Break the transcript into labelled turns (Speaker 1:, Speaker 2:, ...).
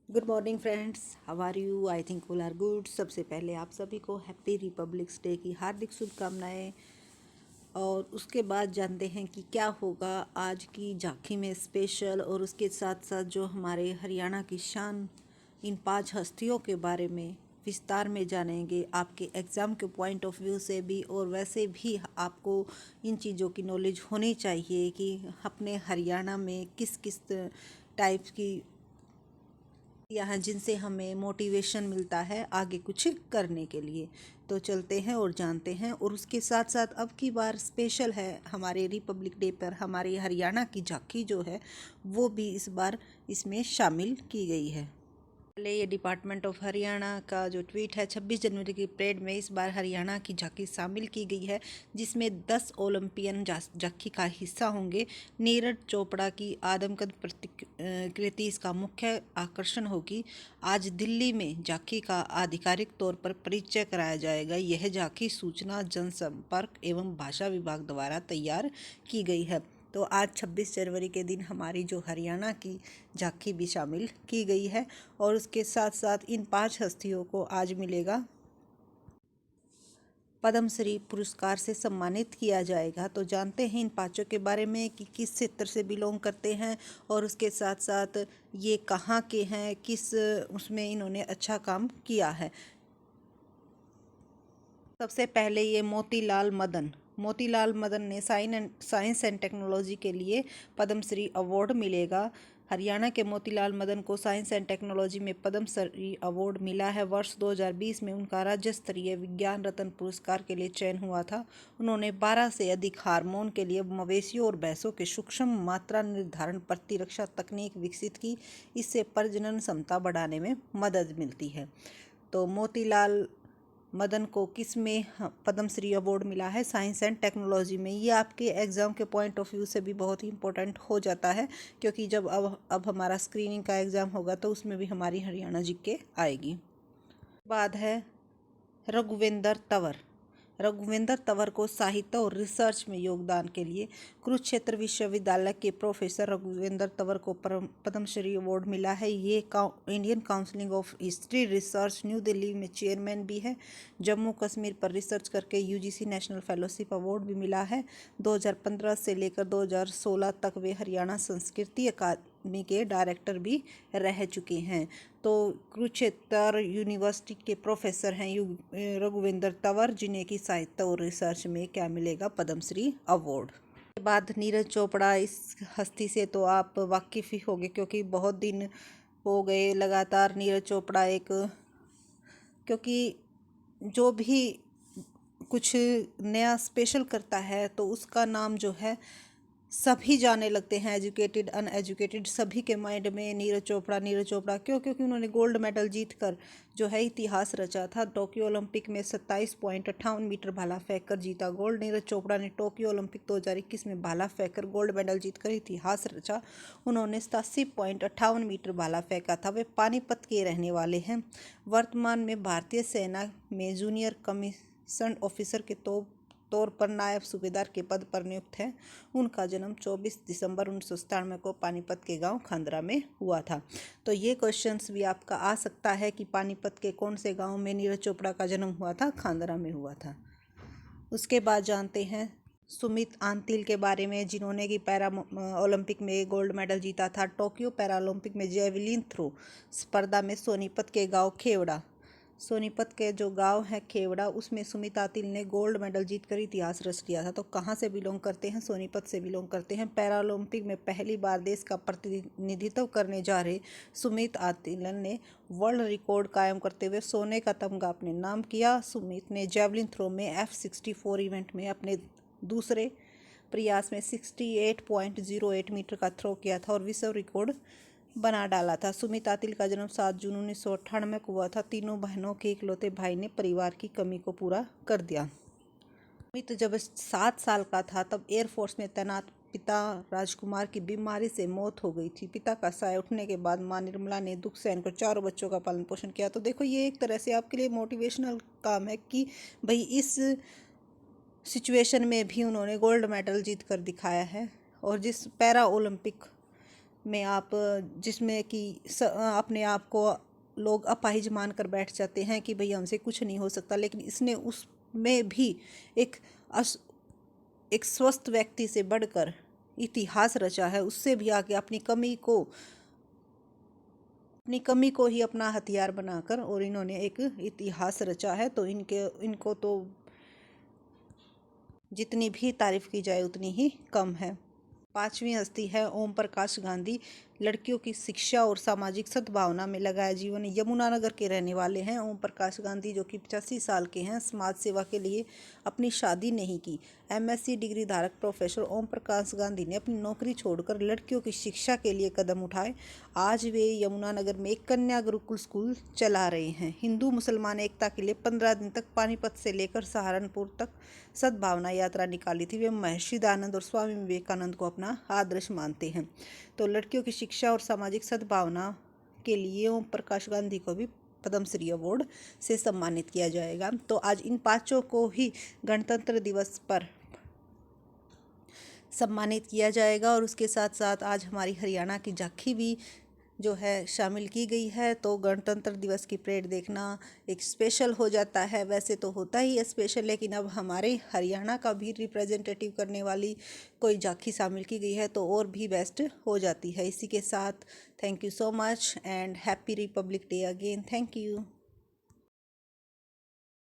Speaker 1: Good morning friends, how are you? I think all are good. सबसे पहले आप सभी को हैप्पी रिपब्लिक्स डे की हार्दिक शुभकामनाएं। और उसके बाद जानते हैं कि क्या होगा आज की झांकी में स्पेशल, और उसके साथ साथ जो हमारे हरियाणा की शान, इन 5 हस्तियों के बारे में विस्तार में जानेंगे, आपके एग्ज़ाम के पॉइंट ऑफ व्यू से भी। और वैसे भी आपको इन चीज़ों की नॉलेज होनी चाहिए कि अपने हरियाणा में किस किस टाइप की यहाँ जिनसे हमें मोटिवेशन मिलता है आगे कुछ करने के लिए। तो चलते हैं और जानते हैं। और उसके साथ साथ अब की बार स्पेशल है, हमारे रिपब्लिक डे पर हमारी हरियाणा की झांकी जो है वो भी इस बार इसमें शामिल की गई है। पहले ये डिपार्टमेंट ऑफ हरियाणा का जो ट्वीट है, 26 जनवरी की परेड में इस बार हरियाणा की झांकी शामिल की गई है, जिसमें 10 ओलंपियन झांकी का हिस्सा होंगे। नीरज चोपड़ा की आदमकद प्रतिकृति इसका मुख्य आकर्षण होगी। आज दिल्ली में झांकी का आधिकारिक तौर पर परिचय कराया जाएगा। यह झांकी सूचना जनसंपर्क एवं भाषा विभाग द्वारा तैयार की गई है। तो आज 26 जनवरी के दिन हमारी जो हरियाणा की झांकी भी शामिल की गई है। और उसके साथ साथ इन 5 हस्तियों को आज मिलेगा पद्मश्री पुरस्कार से सम्मानित किया जाएगा। तो जानते हैं इन पांचों के बारे में कि किस क्षेत्र से बिलोंग करते हैं, और उसके साथ साथ ये कहाँ के हैं, किस उसमें इन्होंने अच्छा काम किया है। सबसे पहले ये मोतीलाल मदन ने साइंस एंड टेक्नोलॉजी के लिए पद्मश्री अवार्ड मिलेगा। हरियाणा के मोतीलाल मदन को साइंस एंड टेक्नोलॉजी में पद्मश्री अवार्ड मिला है। वर्ष 2020 में उनका राज्य स्तरीय विज्ञान रत्न पुरस्कार के लिए चयन हुआ था। उन्होंने 12 से अधिक हार्मोन के लिए मवेशियों और भैंसों के सूक्ष्म मात्रा निर्धारण प्रतिरक्षा तकनीक विकसित की। इससे प्रजनन क्षमता बढ़ाने में मदद मिलती है। तो मोतीलाल मदन को किस में पद्मश्री अवार्ड मिला है? साइंस एंड टेक्नोलॉजी में। ये आपके एग्ज़ाम के पॉइंट ऑफ व्यू से भी बहुत ही इंपॉर्टेंट हो जाता है, क्योंकि जब अब हमारा स्क्रीनिंग का एग्ज़ाम होगा तो उसमें भी हमारी हरियाणा जीके आएगी। बाद है रघुवेंद्र तंवर। रघुवेंद्र तंवर को साहित्य और रिसर्च में योगदान के लिए कुरुक्षेत्र विश्वविद्यालय के प्रोफेसर रघुवेंद्र तंवर को पद्मश्री अवार्ड मिला है। ये Indian council of history research new Delhi में चेयरमैन भी है। जम्मू कश्मीर पर रिसर्च करके यूजीसी नेशनल फेलोशिप अवार्ड भी मिला है। 2015 से लेकर 2016 तक वे हरियाणा संस्कृति अकादमी के डायरेक्टर भी रह चुके हैं। तो कुरुक्षेत्र यूनिवर्सिटी के प्रोफेसर हैं रघुवेंद्र तंवर, जिन्हें की साहित्य और रिसर्च में क्या मिलेगा? पद्मश्री अवार्ड। के बाद नीरज चोपड़ा, इस हस्ती से तो आप वाकिफ़ ही होंगे, क्योंकि बहुत दिन हो गए लगातार नीरज चोपड़ा क्योंकि जो भी कुछ नया स्पेशल करता है तो उसका नाम जो है सभी जाने लगते हैं। एजुकेटेड अनएजुकेटेड सभी के माइंड में नीरज चोपड़ा क्यों? क्योंकि उन्होंने गोल्ड मेडल जीत कर जो है इतिहास रचा था। टोक्यो ओलंपिक में 27.58 मीटर भाला फेंक कर जीता गोल्ड। नीरज चोपड़ा ने टोक्यो ओलंपिक 2021 में भाला फेंक कर गोल्ड मेडल जीतकर इतिहास रचा। उन्होंने 87.58 मीटर भाला फेंका था। वे पानीपत के रहने वाले हैं। वर्तमान में भारतीय सेना में जूनियर कमीशन ऑफिसर के तौर पर नायब सूबेदार के पद पर नियुक्त है। उनका जन्म 24 दिसंबर 1997 को पानीपत के गांव खांदरा में हुआ था। तो ये क्वेश्चंस भी आपका आ सकता है कि पानीपत के कौन से गांव में नीरज चोपड़ा का जन्म हुआ था? खांदरा में हुआ था। उसके बाद जानते हैं सुमित आंतिल के बारे में, जिन्होंने कि पैरा ओलंपिक में गोल्ड मेडल जीता था। टोक्यो पैरालंपिक में जेवलिन थ्रो स्पर्धा में सोनीपत के जो गांव है खेवड़ा, उसमें सुमित आतिल ने गोल्ड मेडल जीतकर इतिहास रच दिया था। तो कहाँ से बिलोंग करते हैं? सोनीपत से बिलोंग करते हैं। पैरालंपिक में पहली बार देश का प्रतिनिधित्व करने जा रहे सुमित आतिल ने वर्ल्ड रिकॉर्ड कायम करते हुए सोने का तमगा अपने नाम किया। सुमित ने जेवलिन थ्रो में F64 इवेंट में अपने दूसरे प्रयास में 68.08 मीटर का थ्रो किया था और विश्व रिकॉर्ड बना डाला था। सुमित आतिल का जन्म 7 जून 1998 को हुआ था। तीनों बहनों के इकलौते भाई ने परिवार की कमी को पूरा कर दिया। सुमित जब 7 साल का था तब एयरफोर्स में तैनात पिता राजकुमार की बीमारी से मौत हो गई थी। पिता का साय उठने के बाद मां निर्मला ने दुख सहन कर 4 बच्चों का पालन पोषण किया। तो देखो, ये एक तरह से आपके लिए मोटिवेशनल काम है कि भाई इस सिचुएशन में भी उन्होंने गोल्ड मेडल जीत कर दिखाया है। और जिस पैरा ओलंपिक में आप जिसमें कि अपने आप को लोग अपाहिज मान कर बैठ जाते हैं कि भई हमसे कुछ नहीं हो सकता, लेकिन इसने उसमें भी एक एक स्वस्थ व्यक्ति से बढ़कर इतिहास रचा है। उससे भी आगे अपनी कमी को ही अपना हथियार बनाकर और इन्होंने एक इतिहास रचा है। तो इनको तो जितनी भी तारीफ की जाए उतनी ही कम है। पांचवी हस्ती है ओम प्रकाश गांधी। लड़कियों की शिक्षा और सामाजिक सद्भावना में लगाया जीवन। यमुनानगर के रहने वाले हैं ओम प्रकाश गांधी, जो कि 85 साल के हैं। समाज सेवा के लिए अपनी शादी नहीं की। एमएससी डिग्री धारक प्रोफेसर ओम प्रकाश गांधी ने अपनी नौकरी छोड़कर लड़कियों की शिक्षा के लिए कदम उठाए। आज वे यमुनानगर में एक कन्या गुरुकुल स्कूल चला रहे हैं। हिंदू मुसलमान एकता के लिए 15 दिन तक पानीपत से लेकर सहारनपुर तक सद्भावना यात्रा निकाली थी। वे महर्षि दयानंद और स्वामी विवेकानंद को अपना आदर्श मानते हैं। तो लड़कियों की शिक्षा और सामाजिक सद्भावना के लिए ओम प्रकाश गांधी को भी पद्मश्री अवार्ड से सम्मानित किया जाएगा। तो आज इन पांचों को ही गणतंत्र दिवस पर सम्मानित किया जाएगा। और उसके साथ साथ आज हमारी हरियाणा की झांकी भी जो है शामिल की गई है। तो गणतंत्र दिवस की परेड देखना एक स्पेशल हो जाता है। वैसे तो होता ही है स्पेशल, लेकिन अब हमारे हरियाणा का भी रिप्रेजेंटेटिव करने वाली कोई झांकी शामिल की गई है तो और भी बेस्ट हो जाती है। इसी के साथ thank you so much and happy Republic day again. Thank you.